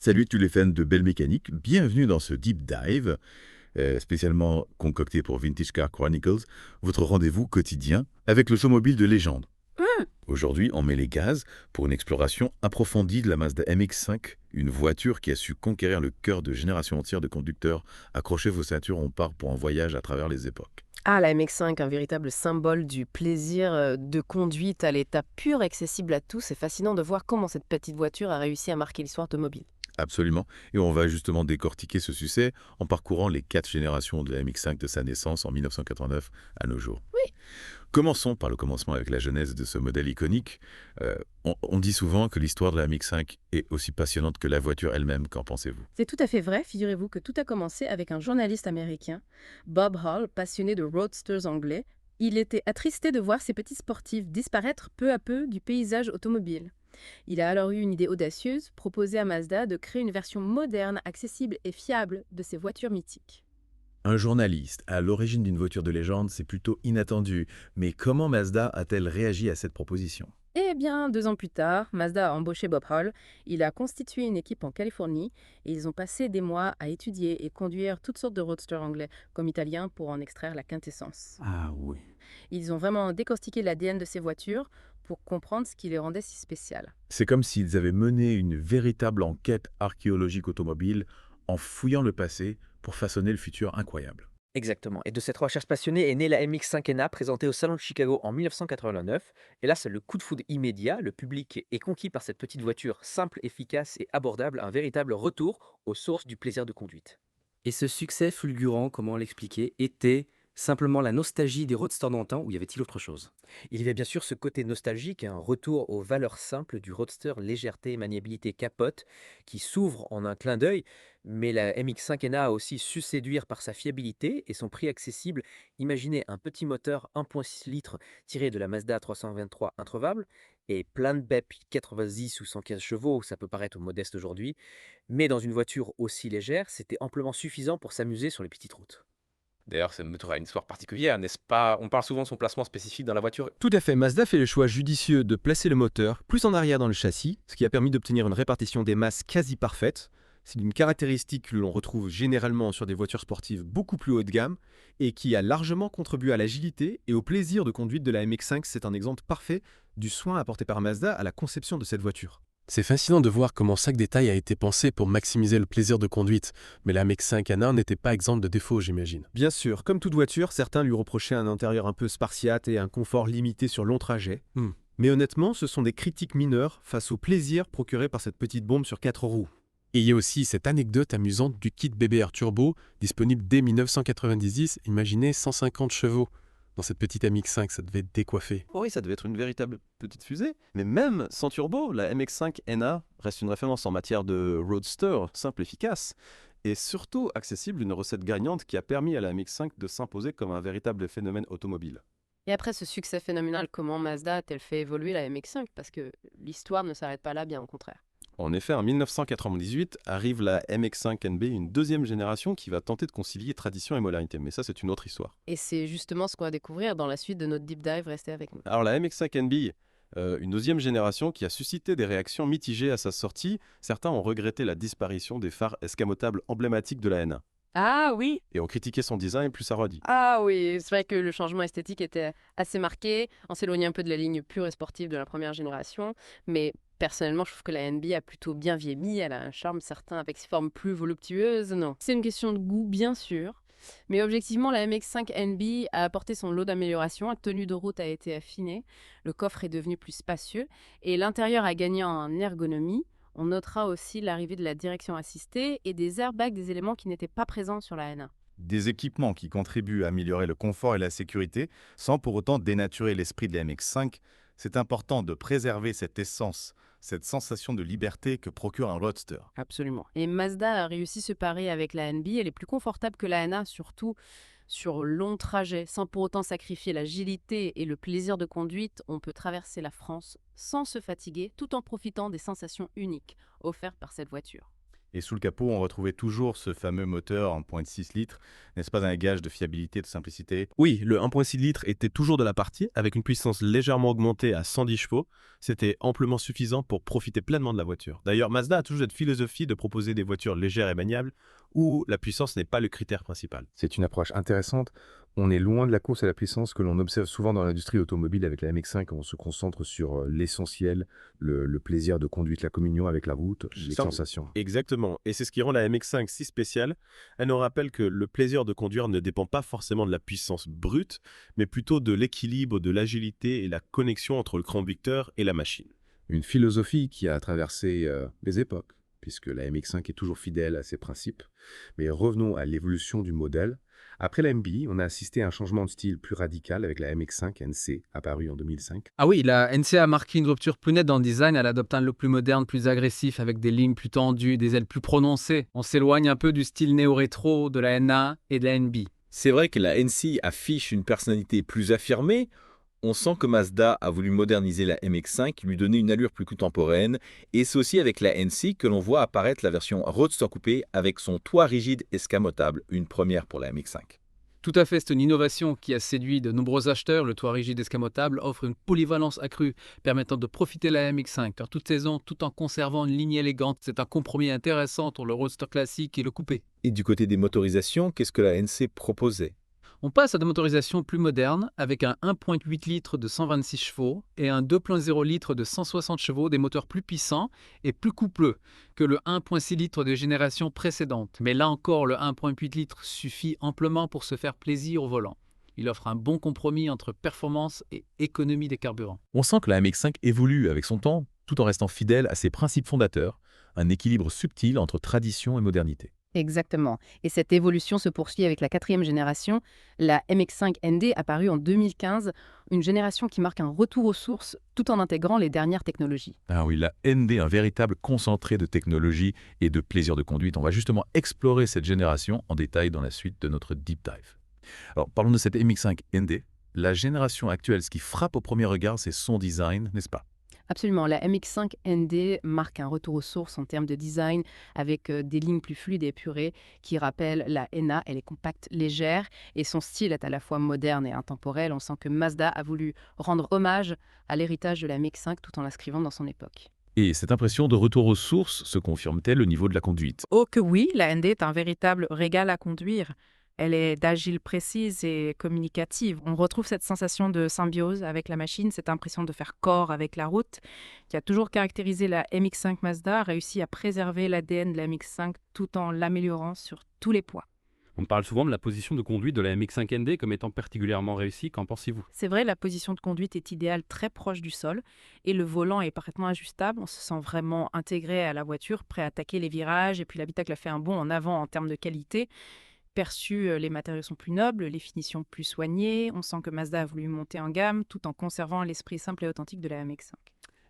Salut tous les fans de belle mécanique, bienvenue dans ce Deep Dive, spécialement concocté pour Vintage Car Chronicles, votre rendez-vous quotidien avec l'automobile de légende. Mmh. Aujourd'hui, on met les gaz pour une exploration approfondie de la Mazda MX-5, une voiture qui a su conquérir le cœur de générations entières de conducteurs. Accrochez vos ceintures, on part pour un voyage à travers les époques. Ah, la MX5, un véritable symbole du plaisir de conduite à l'état pur, accessible à tous. C'est fascinant de voir comment cette petite voiture a réussi à marquer l'histoire automobile. Absolument. Et on va justement décortiquer ce succès en parcourant les 4 générations de la MX-5 de sa naissance en 1989 à nos jours. Oui, Commençons par le commencement avec la genèse de ce modèle iconique. On dit souvent que l'histoire de la MX-5 est aussi passionnante que la voiture elle-même. Qu'en pensez-vous? c'est tout à fait vrai. Figurez-vous que tout a commencé avec un journaliste américain, Bob Hall, passionné de roadsters anglais. Il était attristé de voir ces petits sportifs disparaître peu à peu du paysage automobile. Il a alors eu une idée audacieuse, proposer à Mazda de créer une version moderne, accessible et fiable de ces voitures mythiques. Un journaliste à l'origine d'une voiture de légende, c'est plutôt inattendu. Mais comment Mazda a-t-elle réagi à cette proposition? Eh bien, 2 ans plus tard, Mazda a embauché Bob Hall. Il a constitué une équipe en Californie et ils ont passé des mois à étudier et conduire toutes sortes de roadsters anglais comme italiens pour en extraire la quintessence. Ah oui. Ils ont vraiment décortiqué l'ADN de ces voitures pour comprendre ce qui les rendait si spéciales. C'est comme s'ils avaient mené une véritable enquête archéologique automobile en fouillant le passé pour façonner le futur incroyable. Exactement. Et de cette recherche passionnée est née la MX-5NA présentée au Salon de Chicago en 1989. Et là, c'est le coup de foudre immédiat. Le public est conquis par cette petite voiture simple, efficace et abordable, un véritable retour aux sources du plaisir de conduite. Et ce succès fulgurant, comment l'expliquer, était simplement la nostalgie des roadsters d'antan ou y avait-il autre chose? Il y avait bien sûr ce côté nostalgique, un retour aux valeurs simples du roadster, légèreté, maniabilité, capote, qui s'ouvre en un clin d'œil. Mais la MX-5NA a aussi su séduire par sa fiabilité et son prix accessible. Imaginez un petit moteur 1,6 litres tiré de la Mazda 323 introuvable et plein de BEP 90 ou 115 chevaux, ça peut paraître modeste aujourd'hui, mais dans une voiture aussi légère, c'était amplement suffisant pour s'amuser sur les petites routes. D'ailleurs, ce moteur a une histoire particulière, n'est-ce pas? On parle souvent de son placement spécifique dans la voiture. Tout à fait, Mazda fait le choix judicieux de placer le moteur plus en arrière dans le châssis, ce qui a permis d'obtenir une répartition des masses quasi parfaite. C'est une caractéristique que l'on retrouve généralement sur des voitures sportives beaucoup plus haut de gamme et qui a largement contribué à l'agilité et au plaisir de conduite de la MX-5. C'est un exemple parfait du soin apporté par Mazda à la conception de cette voiture. C'est fascinant de voir comment chaque détail a été pensé pour maximiser le plaisir de conduite, mais la MX-5 Anna n'était pas exempte de défauts, j'imagine. Bien sûr, comme toute voiture, certains lui reprochaient un intérieur un peu spartiate et un confort limité sur long trajet. Hmm. Mais honnêtement, ce sont des critiques mineures face au plaisir procuré par cette petite bombe sur 4 roues. Et il y a aussi cette anecdote amusante du kit BBR Turbo, disponible dès 1990, imaginez 150 chevaux. Dans cette petite MX-5, ça devait décoiffer. Oh oui, ça devait être une véritable petite fusée. Mais même sans turbo, la MX-5 NA reste une référence en matière de roadster simple et efficace. Et surtout accessible, une recette gagnante qui a permis à la MX-5 de s'imposer comme un véritable phénomène automobile. Et après ce succès phénoménal, comment Mazda a-t-elle fait évoluer la MX5? Parce que l'histoire ne s'arrête pas là, bien au contraire. En effet, en 1998 arrive la MX-5 NB, une deuxième génération qui va tenter de concilier tradition et modernité. Mais ça, c'est une autre histoire. Et c'est justement ce qu'on va découvrir dans la suite de notre deep dive. Restez avec nous. Alors la MX-5 NB, une deuxième génération qui a suscité des réactions mitigées à sa sortie. Certains ont regretté la disparition des phares escamotables emblématiques de la NA. Ah oui. Et ont critiqué son design plus arrondi. Ah oui, c'est vrai que le changement esthétique était assez marqué. On s'éloignait un peu de la ligne pure et sportive de la première génération. Mais personnellement, je trouve que la NB a plutôt bien vieilli. Elle a un charme certain avec ses formes plus voluptueuses. Non, c'est une question de goût, bien sûr. Mais objectivement, la MX-5 NB a apporté son lot d'améliorations. La tenue de route a été affinée. Le coffre est devenu plus spacieux. Et l'intérieur a gagné en ergonomie. On notera aussi l'arrivée de la direction assistée et des airbags, des éléments qui n'étaient pas présents sur la NA. Des équipements qui contribuent à améliorer le confort et la sécurité sans pour autant dénaturer l'esprit de la MX-5. C'est important de préserver cette essence, cette sensation de liberté que procure un roadster. Absolument. Et Mazda a réussi ce pari avec la NB. Elle est plus confortable que la NA, surtout sur long trajet, sans pour autant sacrifier l'agilité et le plaisir de conduite. On peut traverser la France sans se fatiguer, tout en profitant des sensations uniques offertes par cette voiture. Et sous le capot, on retrouvait toujours ce fameux moteur en 1,6 litres. N'est-ce pas un gage de fiabilité et de simplicité? Oui, le 1,6 litres était toujours de la partie, avec une puissance légèrement augmentée à 110 chevaux. C'était amplement suffisant pour profiter pleinement de la voiture. D'ailleurs, Mazda a toujours cette philosophie de proposer des voitures légères et maniables, où la puissance n'est pas le critère principal. C'est une approche intéressante. On est loin de la course à la puissance que l'on observe souvent dans l'industrie automobile avec la MX5. On se concentre sur l'essentiel, le plaisir de conduite, la communion avec la route, les Ça, sensations. Exactement, et c'est ce qui rend la MX5 si spéciale. Elle nous rappelle que le plaisir de conduire ne dépend pas forcément de la puissance brute, mais plutôt de l'équilibre, de l'agilité et la connexion entre le conducteur et la machine. Une philosophie qui a traversé les époques, puisque la MX5 est toujours fidèle à ses principes. Mais revenons à l'évolution du modèle. Après la MB, on a assisté à un changement de style plus radical avec la MX5 NC, apparue en 2005. Ah oui, la NC a marqué une rupture plus nette dans le design. Elle adopte un look plus moderne, plus agressif, avec des lignes plus tendues, des ailes plus prononcées. On s'éloigne un peu du style néo-rétro de la NA et de la NB. C'est vrai que la NC affiche une personnalité plus affirmée. On sent que Mazda a voulu moderniser la MX5, lui donner une allure plus contemporaine. Et c'est aussi avec la NC que l'on voit apparaître la version Roadster coupé avec son toit rigide escamotable, une première pour la MX5. Tout à fait, c'est une innovation qui a séduit de nombreux acheteurs. Le toit rigide escamotable offre une polyvalence accrue, permettant de profiter de la MX5 dans toute saison, tout en conservant une ligne élégante. C'est un compromis intéressant entre le Roadster classique et le coupé. Et du côté des motorisations, qu'est-ce que la NC proposait? On passe à des motorisations plus modernes avec un 1,8 litres de 126 chevaux et un 2,0 litres de 160 chevaux, des moteurs plus puissants et plus coupleux que le 1,6 litres de génération précédente. Mais là encore, le 1,8 litres suffit amplement pour se faire plaisir au volant. Il offre un bon compromis entre performance et économie des carburants. On sent que la MX5 évolue avec son temps, tout en restant fidèle à ses principes fondateurs, un équilibre subtil entre tradition et modernité. Exactement. Et cette évolution se poursuit avec la 4e génération, la MX5 ND apparue en 2015, une génération qui marque un retour aux sources tout en intégrant les dernières technologies. Ah oui, la ND, un véritable concentré de technologie et de plaisir de conduite. On va justement explorer cette génération en détail dans la suite de notre Deep Dive. Alors, parlons de cette MX5 ND. La génération actuelle, ce qui frappe au premier regard, c'est son design, n'est-ce pas? Absolument, la MX5 ND marque un retour aux sources en termes de design avec des lignes plus fluides et épurées qui rappellent la NA. Elle est compacte, légère et son style est à la fois moderne et intemporel. On sent que Mazda a voulu rendre hommage à l'héritage de la MX5 tout en l'inscrivant dans son époque. Et cette impression de retour aux sources se confirme-t-elle au niveau de la conduite? Oh que oui, la ND est un véritable régal à conduire. Elle est d'agile, précise et communicative. On retrouve cette sensation de symbiose avec la machine, cette impression de faire corps avec la route, qui a toujours caractérisé la MX5 Mazda, a réussi à préserver l'ADN de la MX5 tout en l'améliorant sur tous les points. On parle souvent de la position de conduite de la MX5 ND comme étant particulièrement réussie. Qu'en pensez-vous? C'est vrai, la position de conduite est idéale, très proche du sol, et le volant est parfaitement ajustable. On se sent vraiment intégré à la voiture, prêt à attaquer les virages, et puis l'habitacle a fait un bond en avant en termes de qualité. Perçu, les matériaux sont plus nobles, les finitions plus soignées. On sent que Mazda a voulu monter en gamme tout en conservant l'esprit simple et authentique de la MX5.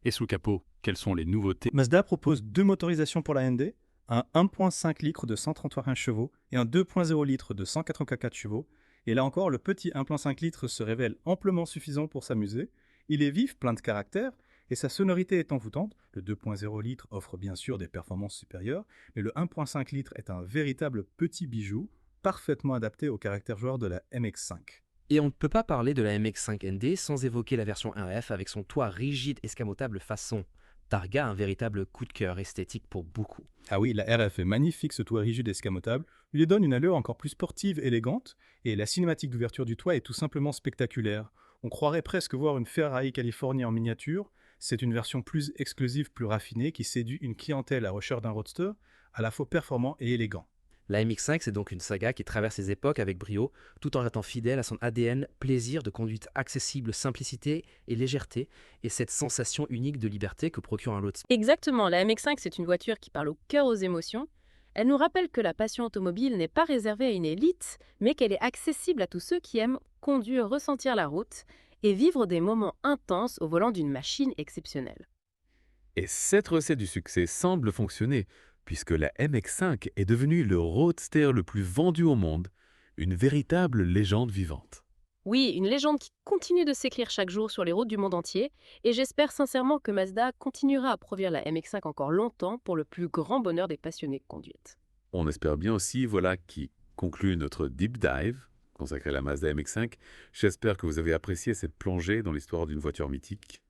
Et sous le capot, quelles sont les nouveautés? Mazda propose 2 motorisations pour la ND, un 1,5 litres de 131 chevaux et un 2,0 litres de 184 chevaux. Et là encore, le petit 1,5 litres se révèle amplement suffisant pour s'amuser. Il est vif, plein de caractère, et sa sonorité est envoûtante. Le 2,0 litres offre bien sûr des performances supérieures, mais le 1,5 litres est un véritable petit bijou, parfaitement adapté au caractère joueur de la MX5. Et on ne peut pas parler de la MX5 ND sans évoquer la version RF avec son toit rigide escamotable façon Targa, un véritable coup de cœur esthétique pour beaucoup. Ah oui, la RF est magnifique, ce toit rigide escamotable. Il lui donne une allure encore plus sportive, élégante, et la cinématique d'ouverture du toit est tout simplement spectaculaire. On croirait presque voir une Ferrari Californie en miniature. C'est une version plus exclusive, plus raffinée, qui séduit une clientèle à la recherche d'un roadster, à la fois performant et élégant. La MX5, c'est donc une saga qui traverse les époques avec brio, tout en restant fidèle à son ADN, plaisir de conduite accessible, simplicité et légèreté, et cette sensation unique de liberté que procure un roadster. Exactement, la MX5, c'est une voiture qui parle au cœur, aux émotions. Elle nous rappelle que la passion automobile n'est pas réservée à une élite, mais qu'elle est accessible à tous ceux qui aiment conduire, ressentir la route et vivre des moments intenses au volant d'une machine exceptionnelle. Et cette recette du succès semble fonctionner, puisque la MX5 est devenue le roadster le plus vendu au monde, une véritable légende vivante. Oui, une légende qui continue de s'écrire chaque jour sur les routes du monde entier, et j'espère sincèrement que Mazda continuera à produire la MX-5 encore longtemps pour le plus grand bonheur des passionnés de conduite. On espère bien aussi, voilà, qui conclut notre deep dive consacré à la Mazda MX-5. J'espère que vous avez apprécié cette plongée dans l'histoire d'une voiture mythique.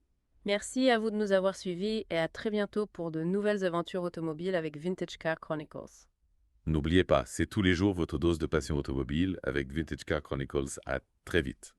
Merci à vous de nous avoir suivis et à très bientôt pour de nouvelles aventures automobiles avec Vintage Car Chronicles. N'oubliez pas, c'est tous les jours votre dose de passion automobile avec Vintage Car Chronicles. À très vite.